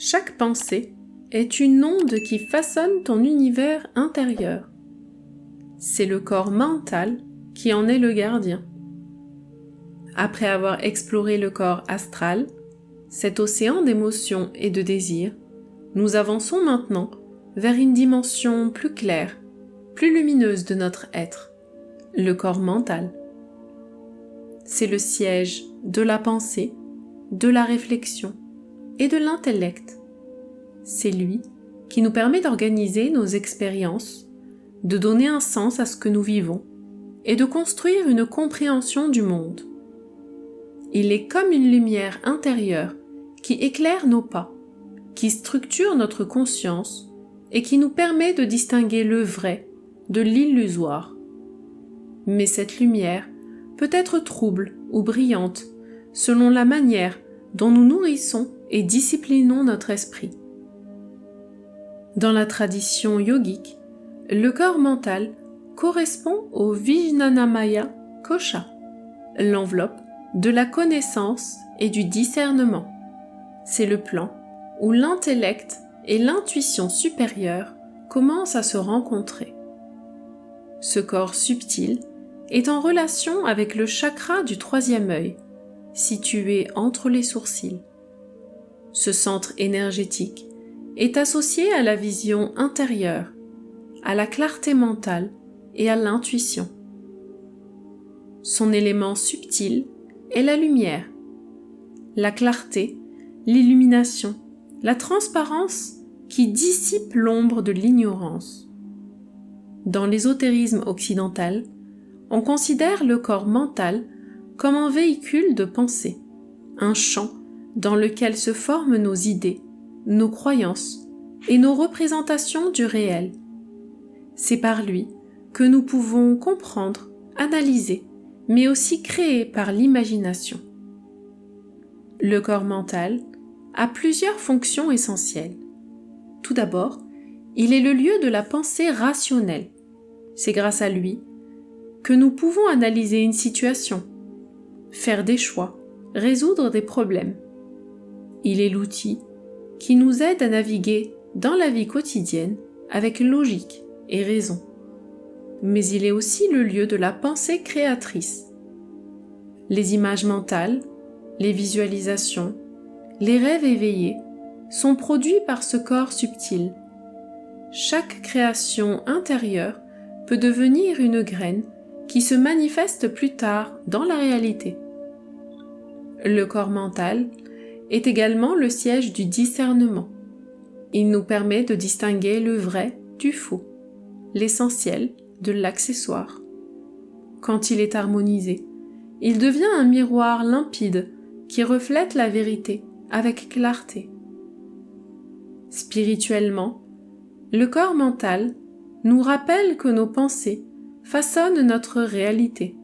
Chaque pensée est une onde qui façonne ton univers intérieur. C'est le corps mental qui en est le gardien. Après avoir exploré le corps astral, cet océan d'émotions et de désirs, nous avançons maintenant vers une dimension plus claire, plus lumineuse de notre être, le corps mental. C'est le siège de la pensée, de la réflexion et de l'intellect. C'est lui qui nous permet d'organiser nos expériences, de donner un sens à ce que nous vivons et de construire une compréhension du monde. Il est comme une lumière intérieure qui éclaire nos pas, qui structure notre conscience et qui nous permet de distinguer le vrai de l'illusoire. Mais cette lumière peut être trouble ou brillante selon la manière dont nous nourrissons et disciplinons notre esprit. Dans la tradition yogique, le corps mental correspond au Vijnanamaya Kosha, l'enveloppe de la connaissance et du discernement. C'est le plan où l'intellect et l'intuition supérieure commencent à se rencontrer. Ce corps subtil est en relation avec le chakra du troisième œil, situé entre les sourcils. Ce centre énergétique est associé à la vision intérieure, à la clarté mentale et à l'intuition. Son élément subtil est la lumière, la clarté, l'illumination, la transparence qui dissipe l'ombre de l'ignorance. Dans l'ésotérisme occidental, on considère le corps mental comme un véhicule de pensée, un champ dans lequel se forment nos idées, nos croyances et nos représentations du réel. C'est par lui que nous pouvons comprendre, analyser, mais aussi créer par l'imagination. Le corps mental a plusieurs fonctions essentielles. Tout d'abord, il est le lieu de la pensée rationnelle. C'est grâce à lui que nous pouvons analyser une situation, faire des choix, résoudre des problèmes. Il est l'outil qui nous aide à naviguer dans la vie quotidienne avec logique et raison. Mais il est aussi le lieu de la pensée créatrice. Les images mentales, les visualisations, les rêves éveillés sont produits par ce corps subtil. Chaque création intérieure peut devenir une graine qui se manifeste plus tard dans la réalité. Le corps mental est également le siège du discernement. Il nous permet de distinguer le vrai du faux, l'essentiel de l'accessoire. Quand il est harmonisé, il devient un miroir limpide qui reflète la vérité avec clarté. Spirituellement, le corps mental nous rappelle que nos pensées façonnent notre réalité.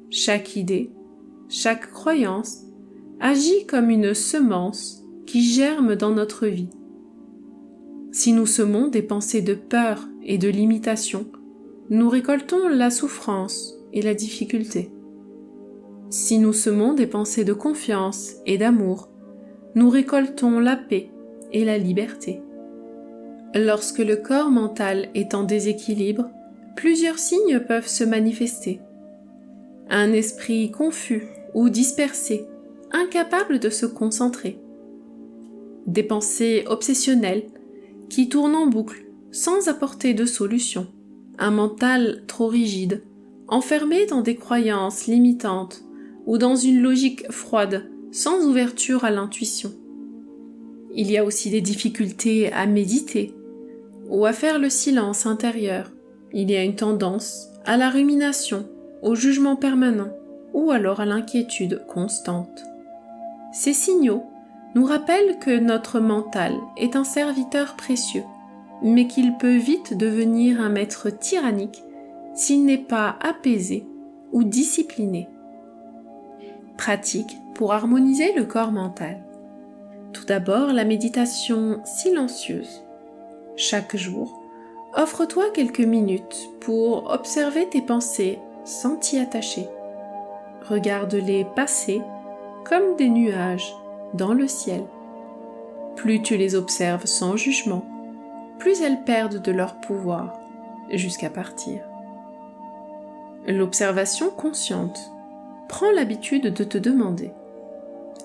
Chaque idée, chaque croyance agit comme une semence qui germe dans notre vie. Si nous semons des pensées de peur et de limitation, nous récoltons la souffrance et la difficulté. Si nous semons des pensées de confiance et d'amour, nous récoltons la paix et la liberté. Lorsque le corps mental est en déséquilibre, plusieurs signes peuvent se manifester. Un esprit confus ou dispersé, incapable de se concentrer. Des pensées obsessionnelles qui tournent en boucle sans apporter de solution. Un mental trop rigide, enfermé dans des croyances limitantes ou dans une logique froide, sans ouverture à l'intuition. Il y a aussi des difficultés à méditer ou à faire le silence intérieur. Il y a une tendance à la rumination, au jugement permanent ou alors à l'inquiétude constante. Ces signaux nous rappellent que notre mental est un serviteur précieux, mais qu'il peut vite devenir un maître tyrannique s'il n'est pas apaisé ou discipliné. Pratique pour harmoniser le corps mental. Tout d'abord, la méditation silencieuse. Chaque jour, offre-toi quelques minutes pour observer tes pensées sans t'y attacher. Regarde-les passer comme des nuages dans le ciel. Plus tu les observes sans jugement, plus elles perdent de leur pouvoir jusqu'à partir. L'observation consciente prend l'habitude de te demander: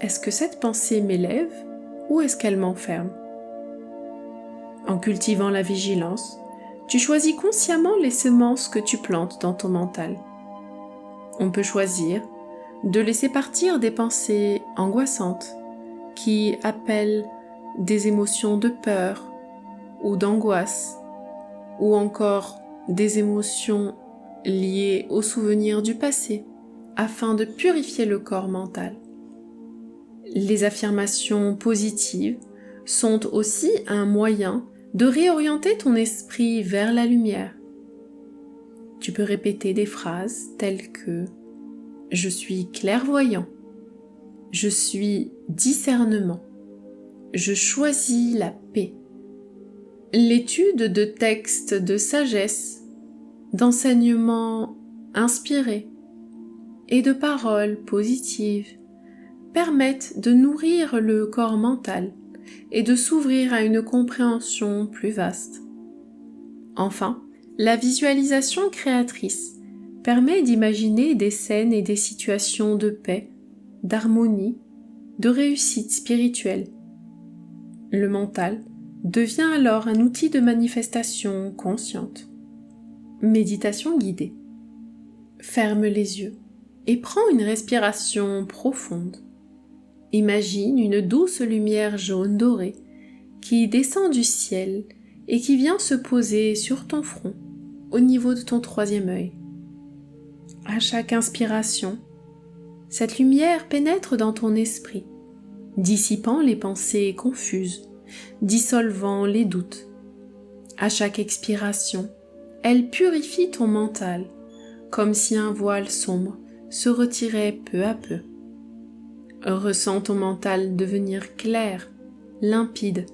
est-ce que cette pensée m'élève ou est-ce qu'elle m'enferme? En cultivant la vigilance, tu choisis consciemment les semences que tu plantes dans ton mental. On peut choisir de laisser partir des pensées angoissantes qui appellent des émotions de peur ou d'angoisse, ou encore des émotions liées aux souvenirs du passé, afin de purifier le corps mental. Les affirmations positives sont aussi un moyen de réorienter ton esprit vers la lumière. Tu peux répéter des phrases telles que « Je suis clairvoyant »,« Je suis discernement »,« Je choisis la paix ». L'étude de textes de sagesse, d'enseignements inspirés et de paroles positives permettent de nourrir le corps mental et de s'ouvrir à une compréhension plus vaste. Enfin, la visualisation créatrice permet d'imaginer des scènes et des situations de paix, d'harmonie, de réussite spirituelle. Le mental devient alors un outil de manifestation consciente. Méditation guidée. Ferme les yeux et prends une respiration profonde. Imagine une douce lumière jaune dorée qui descend du ciel et qui vient se poser sur ton front, au niveau de ton troisième œil. À chaque inspiration, cette lumière pénètre dans ton esprit, dissipant les pensées confuses, dissolvant les doutes. À chaque expiration, elle purifie ton mental, comme si un voile sombre se retirait peu à peu. Ressens ton mental devenir clair, limpide,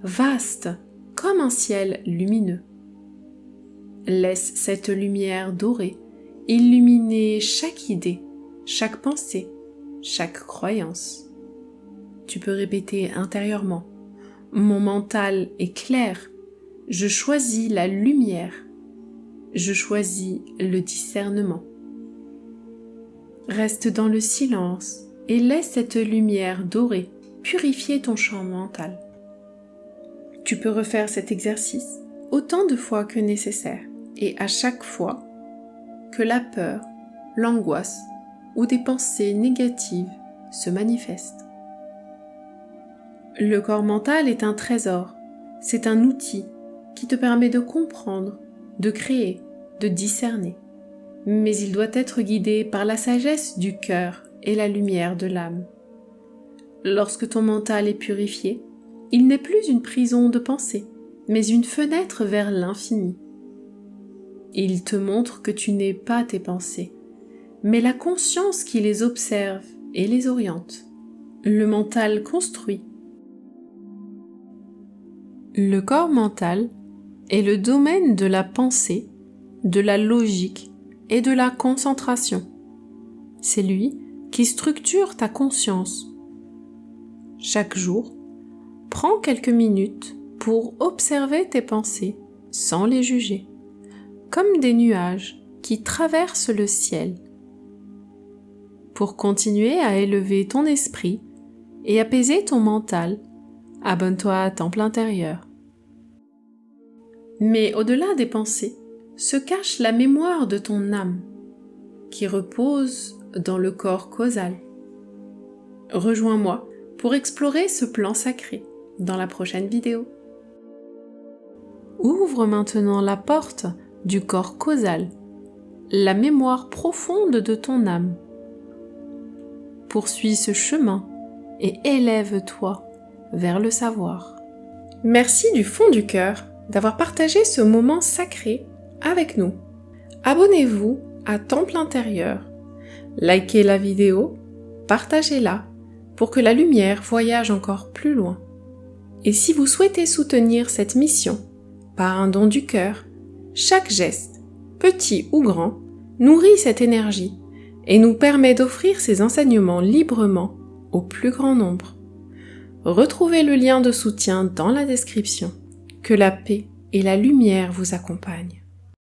vaste, comme un ciel lumineux. Laisse cette lumière dorée illuminer chaque idée, chaque pensée, chaque croyance. Tu peux répéter intérieurement: mon mental est clair, je choisis la lumière, je choisis le discernement. Reste dans le silence et laisse cette lumière dorée purifier ton champ mental. Tu peux refaire cet exercice autant de fois que nécessaire et à chaque fois que la peur, l'angoisse ou des pensées négatives se manifestent. Le corps mental est un trésor, c'est un outil qui te permet de comprendre, de créer, de discerner. Mais il doit être guidé par la sagesse du cœur et la lumière de l'âme. Lorsque ton mental est purifié, il n'est plus une prison de pensée, mais une fenêtre vers l'infini. Il te montre que tu n'es pas tes pensées, mais la conscience qui les observe et les oriente. Le mental construit. Le corps mental est le domaine de la pensée, de la logique et de la concentration. C'est lui qui structure ta conscience. Chaque jour, prends quelques minutes pour observer tes pensées sans les juger, comme des nuages qui traversent le ciel. Pour continuer à élever ton esprit et apaiser ton mental, abonne-toi à Temple intérieur. Mais au-delà des pensées, se cache la mémoire de ton âme, qui repose dans le corps causal. Rejoins-moi pour explorer ce plan sacré dans la prochaine vidéo. Ouvre maintenant la porte du corps causal, la mémoire profonde de ton âme. Poursuis ce chemin et élève-toi vers le savoir. Merci du fond du cœur d'avoir partagé ce moment sacré avec nous. Abonnez-vous à Temple intérieur, likez la vidéo, partagez-la pour que la lumière voyage encore plus loin. Et si vous souhaitez soutenir cette mission par un don du cœur, chaque geste, petit ou grand, nourrit cette énergie et nous permet d'offrir ces enseignements librement au plus grand nombre. Retrouvez le lien de soutien dans la description. Que la paix et la lumière vous accompagnent.